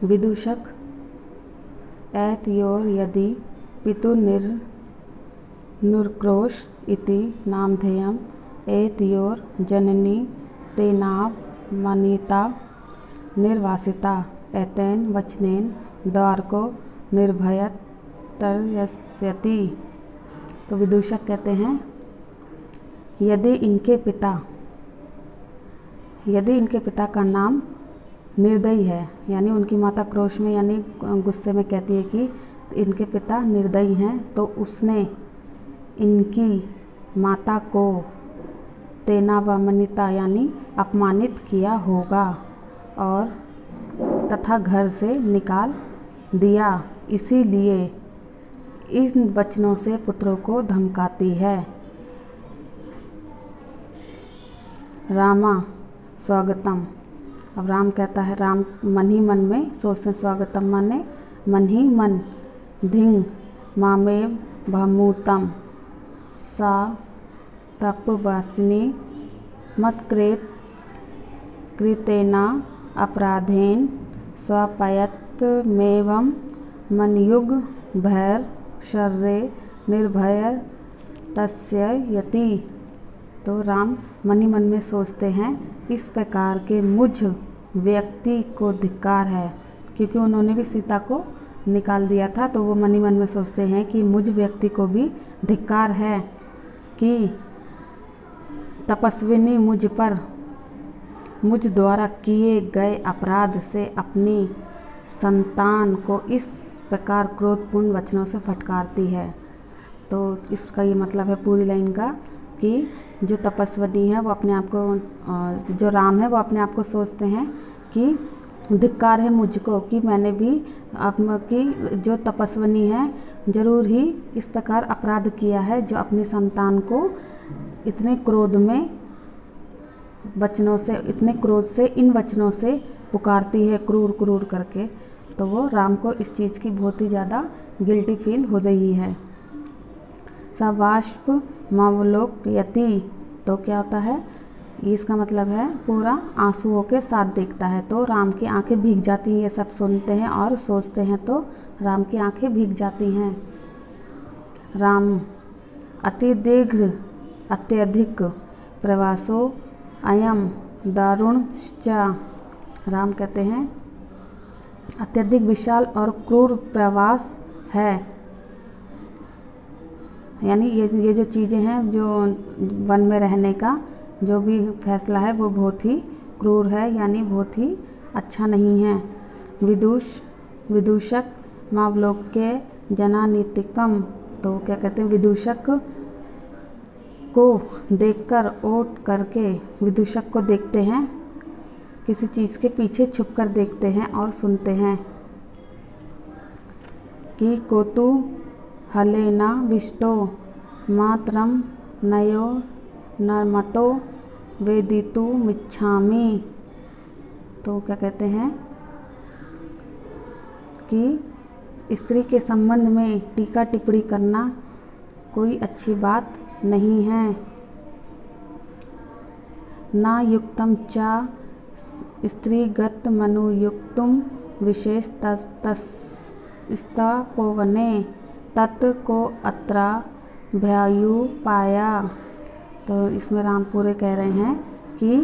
विदूषक एतयोर यदि पितुर्निर्क्रोश इति नामधेयम् एतयोर जननी तेनावमनिता निर्वासिता एतेन वचनेन द्वारको निर्भयतर्यस्यति। तो विदूषक कहते हैं यदि इनके पिता का नाम निर्दयी है, यानी उनकी माता क्रोश में यानी गुस्से में कहती है कि इनके पिता निर्दयी हैं, तो उसने इनकी माता को तेनावमनिता यानी अपमानित किया होगा और तथा घर से निकाल दिया, इसीलिए इन वचनों से पुत्रों को धमकाती है। रामा स्वागतम। अब राम कहता है, राम मन ही मन में सोचते, स्वागतम माने मन ही मन, धिंग मामेव भमूतम सा तपवासिनी मत्कृतेना अपराधेन स्वपयत्मेवं मनयुग भैर शर्रे निर्भय तस्य यति। तो राम मन ही मन में सोचते हैं इस प्रकार के मुझ व्यक्ति को धिक्कार है, क्योंकि उन्होंने भी सीता को निकाल दिया था, तो वो मन ही मन में सोचते हैं कि मुझ व्यक्ति को भी धिक्कार है कि तपस्विनी मुझ द्वारा किए गए अपराध से अपनी संतान को इस प्रकार क्रोधपूर्ण वचनों से फटकारती है। तो इसका ये मतलब है पूरी लाइन का कि जो तपस्विनी है वो अपने आप को, जो राम है वो अपने आप को सोचते हैं कि धिक्कार है मुझको कि मैंने भी कि जो तपस्विनी है जरूर ही इस प्रकार अपराध किया है, जो अपनी संतान को इतने क्रोध से इन वचनों से पुकारती है क्रूर करके। तो वो राम को इस चीज़ की बहुत ही ज़्यादा गिल्टी फील हो रही है। सबाष्प मावलोकयति, तो क्या होता है, इसका मतलब है पूरा आंसुओं के साथ देखता है। तो राम की आंखें भीग जाती हैं, ये सब सुनते हैं और सोचते हैं तो राम की आंखें भीग जाती हैं। राम अत्यधिक प्रवासो अयम दारुणश्च। राम कहते हैं अत्यधिक विशाल और क्रूर प्रवास है, यानी ये जो चीज़ें हैं, जो वन में रहने का जो भी फैसला है वो बहुत ही क्रूर है, यानी बहुत ही अच्छा नहीं है। विदूषक मावलोक्य जनानीतिकम, तो क्या कहते हैं, विदूषक को देखकर ओट करके, विदूषक को देखते हैं, किसी चीज़ के पीछे छुपकर देखते हैं और सुनते हैं कि कौतूहलेना विष्टो मातरम नयो नर्मतो वेदितुमिच्छामि। तो क्या कहते हैं कि स्त्री के संबंध में टीका टिप्पणी करना कोई अच्छी बात नहीं है। ना युक्तम चा स्त्रीगत मनुयुक्तुम विशेष तस्तपोवने तत् को अत्रा भयायु पाया। तो इसमें राम पूरे कह रहे हैं कि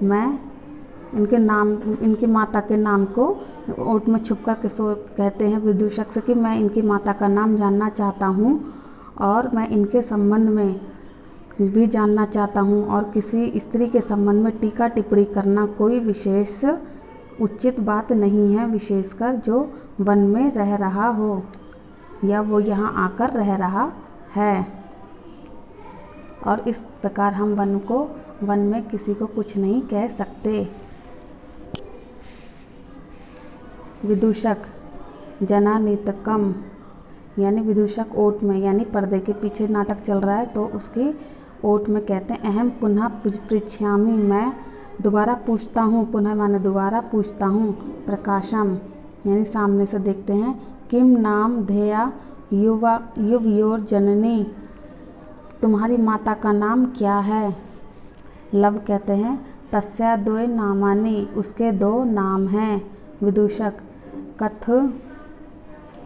मैं इनकी माता के नाम को ओट में छुप कर के कहते हैं विदूषक से कि मैं इनकी माता का नाम जानना चाहता हूँ और मैं इनके संबंध में भी जानना चाहता हूँ, और किसी स्त्री के संबंध में टीका टिप्पणी करना कोई विशेष उचित बात नहीं है, विशेषकर जो वन में रह रहा हो या वो यहाँ आकर रह रहा है। और इस प्रकार हम वन में किसी को कुछ नहीं कह सकते। विदूषक जनानीतकम, यानी विदूषक ओट में, यानी पर्दे के पीछे नाटक चल रहा है तो उसकी ओट में कहते हैं अहम पुनः पृच्छामि, मैं दोबारा पूछता हूँ, पुनः माने दोबारा पूछता हूँ, प्रकाशम यानी सामने से देखते हैं, किम नाम धेया युवयोर जननी, तुम्हारी माता का नाम क्या है। लव कहते हैं तस्या द्वय नामानि, उसके दो नाम हैं, विदूषक। कथ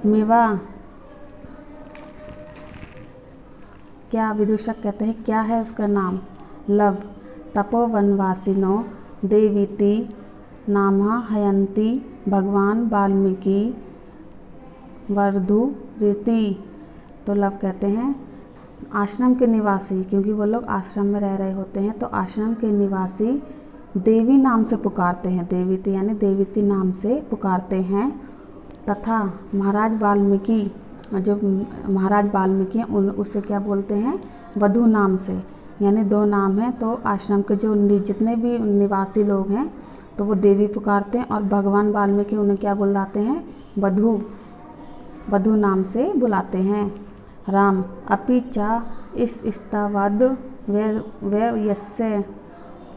मिवा, क्या, विदूषक कहते हैं क्या है उसका नाम। लव, तपोवनवासिनो देवीति नामा हयंती भगवान वाल्मीकि वर्धु रीति। तो लव कहते हैं आश्रम के निवासी, क्योंकि वो लोग आश्रम में रह रहे होते हैं, तो आश्रम के निवासी देवी नाम से पुकारते हैं, देवीति यानी देवीति नाम से पुकारते हैं। तथा महाराज वाल्मीकि, जो महाराज वाल्मीकि हैं उससे क्या बोलते हैं, वधु नाम से, यानी दो नाम हैं। तो आश्रम के जो जितने भी निवासी लोग हैं तो वो देवी पुकारते हैं, और भगवान वाल्मीकि उन्हें क्या बुलाते हैं, वधु, वधु नाम से बुलाते हैं। राम, अपि चा इस स्तवद वे यस्य।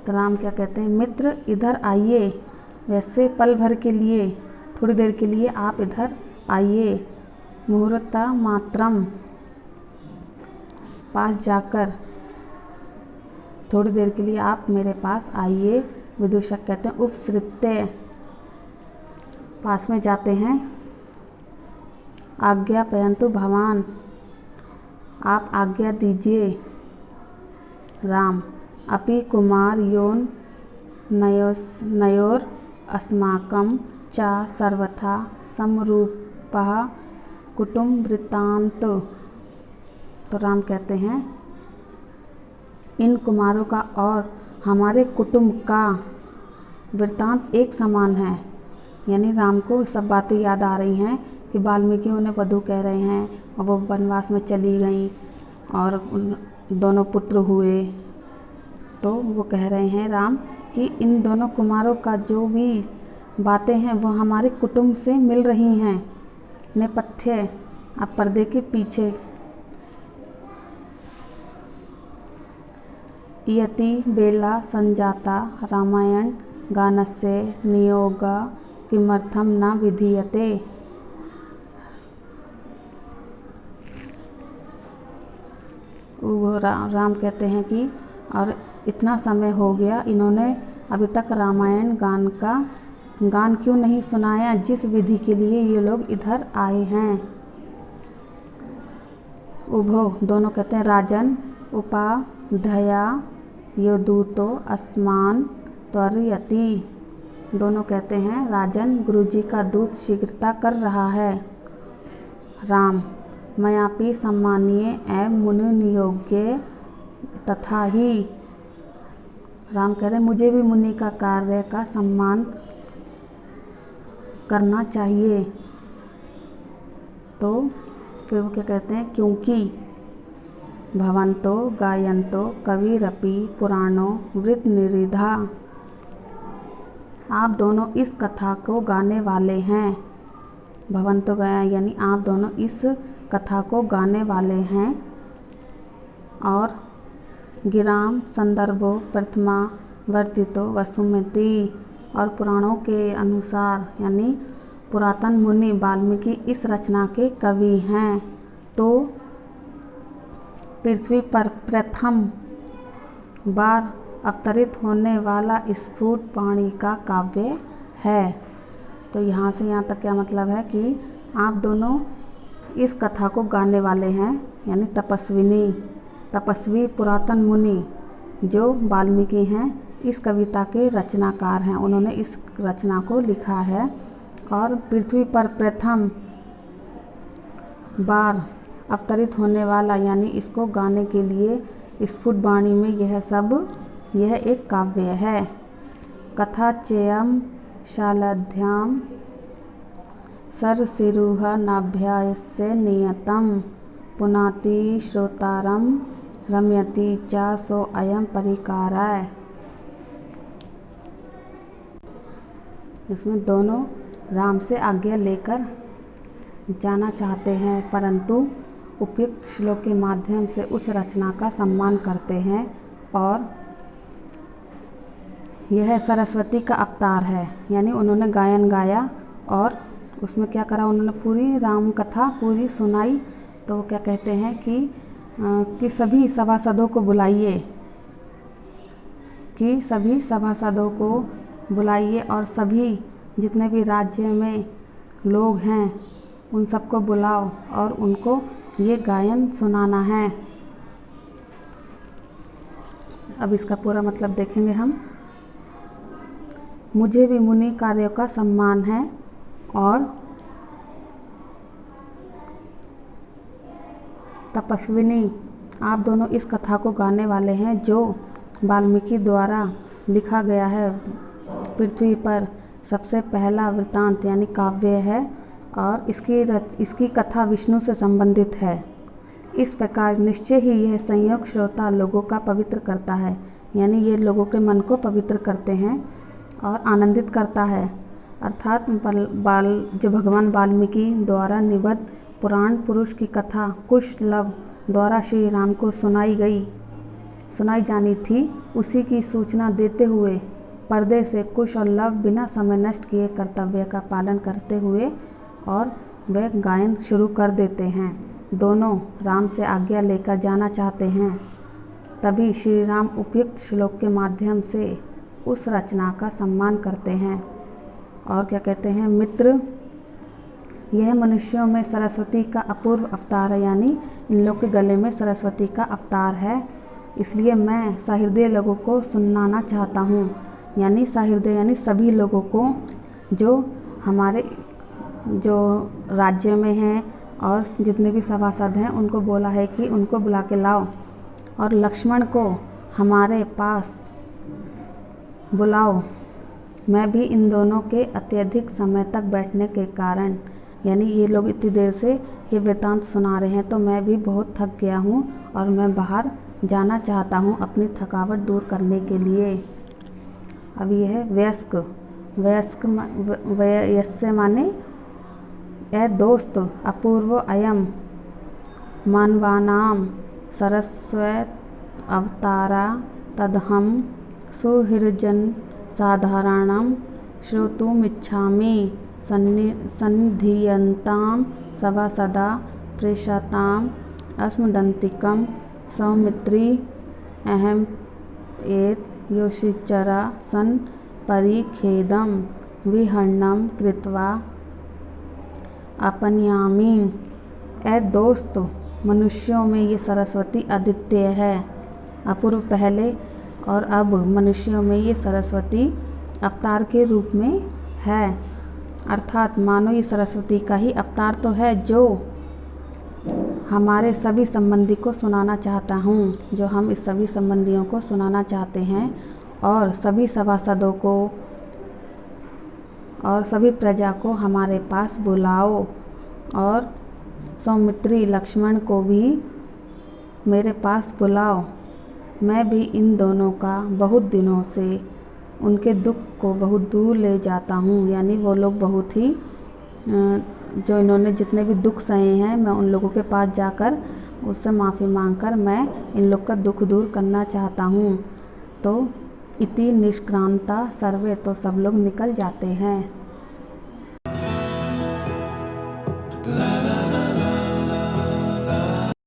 राम क्या कहते हैं, मित्र इधर आइए, वैसे पल भर के लिए, थोड़ी देर के लिए आप इधर आइए। मुहूर्ता मात्रम, पास जाकर, थोड़ी देर के लिए आप मेरे पास आइए। विदूषक कहते हैं उपसृत्य, पास में जाते हैं। आज्ञापयन्तु भवान, आप आज्ञा दीजिए। राम, अपि कुमार योन नयोर अस्माकं च सर्वथा समरूपः कुटुम्ब वृत्तांत। तो राम कहते हैं इन कुमारों का और हमारे कुटुंब का वृत्तांत एक समान है। यानी राम को सब बातें याद आ रही हैं कि वाल्मीकि उन्हें वधु कह रहे हैं और वो वनवास में चली गईं और उन दोनों पुत्र हुए। तो वो कह रहे हैं राम कि इन दोनों कुमारों का जो भी बातें हैं वो हमारे कुटुंब से मिल रही हैं। नेपथ्य, आप पर्दे के पीछे। इयति बेला संजाता रामायण गानस्य नियोगा किमर्थम न विधीयते। वो राम कहते हैं कि और इतना समय हो गया, इन्होंने अभी तक रामायण गान क्यों नहीं सुनाया जिस विधि के लिए ये लोग इधर आए हैं। उभो, दोनों कहते हैं राजन उपाधया योदूतो अस्मान त्वरयति। दोनों कहते हैं राजन, गुरुजी का दूत शीघ्रता कर रहा है। राम, मयापि सम्मानीय एवं मुनि नियोग्य तथा ही। राम कह रहे हैं मुझे भी मुनि का कार्य का सम्मान करना चाहिए। तो फिर वो क्या कहते हैं, क्योंकि भवन्तो गायन्तो कविरपि पुराणो वृत निरिधा। आप दोनों इस कथा को गाने वाले हैं। भवन्तो गाया यानी आप दोनों इस कथा को गाने वाले हैं। और गिराम संदर्भो प्रथमा वर्तितो वसुमति। और पुराणों के अनुसार यानी पुरातन मुनि वाल्मीकि इस रचना के कवि हैं। तो पृथ्वी पर प्रथम बार अवतरित होने वाला स्फुट वाणी का काव्य है। तो यहाँ से यहाँ तक क्या मतलब है कि आप दोनों इस कथा को गाने वाले हैं, यानी तपस्वी पुरातन मुनि जो वाल्मीकि हैं इस कविता के रचनाकार हैं। उन्होंने इस रचना को लिखा है। और पृथ्वी पर प्रथम बार अवतरित होने वाला यानी इसको गाने के लिए स्फुट वाणी में यह एक काव्य है। कथा चेयम शालध्याम सरसिरुह नाभ्यास्य नियतम पुनाति श्रोतारम रम्यति च सो अयम परिकाराय। इसमें दोनों राम से आज्ञा लेकर जाना चाहते हैं, परंतु उपयुक्त श्लोक के माध्यम से उस रचना का सम्मान करते हैं। और यह सरस्वती का अवतार है, यानी उन्होंने गायन गाया और उसमें क्या करा, उन्होंने पूरी राम कथा पूरी सुनाई। तो वो क्या कहते हैं कि सभी सभासदों को बुलाइए, और सभी जितने भी राज्य में लोग हैं उन सबको बुलाओ और उनको ये गायन सुनाना है। अब इसका पूरा मतलब देखेंगे हम। मुझे भी मुनि कार्यों का सम्मान है और तपस्विनी आप दोनों इस कथा को गाने वाले हैं जो वाल्मीकि द्वारा लिखा गया है। पृथ्वी पर सबसे पहला वृत्तांत यानी काव्य है और इसकी कथा विष्णु से संबंधित है। इस प्रकार निश्चय ही यह संयोग श्रोता लोगों का पवित्र करता है, यानी ये लोगों के मन को पवित्र करते हैं और आनंदित करता है। अर्थात जो भगवान वाल्मीकि द्वारा निबद्ध पुराण पुरुष की कथा कुश लव द्वारा श्री राम को सुनाई जानी थी, उसी की सूचना देते हुए पर्दे से कुश और लव बिना समय नष्ट किए कर्तव्य का पालन करते हुए और वे गायन शुरू कर देते हैं। दोनों राम से आज्ञा लेकर जाना चाहते हैं। तभी श्री राम उपयुक्त श्लोक के माध्यम से उस रचना का सम्मान करते हैं और क्या कहते हैं, मित्र यह मनुष्यों में सरस्वती का अपूर्व अवतार है, यानी इन लोग के गले में सरस्वती का अवतार है। इसलिए मैं सहृदय लोगों को सुनाना चाहता हूँ, यानी सहृदय यानी सभी लोगों को जो हमारे जो राज्य में हैं और जितने भी सभासद हैं उनको बोला है कि उनको बुला के लाओ और लक्ष्मण को हमारे पास बुलाओ। मैं भी इन दोनों के अत्यधिक समय तक बैठने के कारण, यानी ये लोग इतनी देर से ये वृत्तांत सुना रहे हैं तो मैं भी बहुत थक गया हूँ और मैं बाहर जाना चाहता हूँ अपनी थकावट दूर करने के लिए। अब ये है वयस्क। वयस्य माने ए दोस्त, अपूर्व अयम मानवानाम सरस्वत अवतारा तदहम सुहृजन साधारणम श्रोतुमिच्छामि सन्निधीयन्तां सभा सदा प्रेषताम् अस्मदन्तिकं सौमित्री अहम एत योषिचरा सन् परिखेदं विहरणं कृत्वा अपनयामि। ए दोस्त, मनुष्यों में ये सरस्वती अद्वितीय है, अपूर्व पहले और अब मनुष्यों में ये सरस्वती अवतार के रूप में है। अर्थात मानो ये सरस्वती का ही अवतार तो है जो हमारे सभी संबंधी को सुनाना चाहता हूँ, जो हम इस सभी संबंधियों को सुनाना चाहते हैं और सभी सभासदों को और सभी प्रजा को हमारे पास बुलाओ और सौमित्री लक्ष्मण को भी मेरे पास बुलाओ। मैं भी इन दोनों का बहुत दिनों से उनके दुख को बहुत दूर ले जाता हूँ, यानी वो लोग बहुत ही जो इन्होंने जितने भी दुख सहे हैं मैं उन लोगों के पास जाकर उससे माफ़ी मांगकर मैं इन लोग का दुख दूर करना चाहता हूँ। तो इति निष्क्रांता सर्वे, तो सब लोग निकल जाते हैं।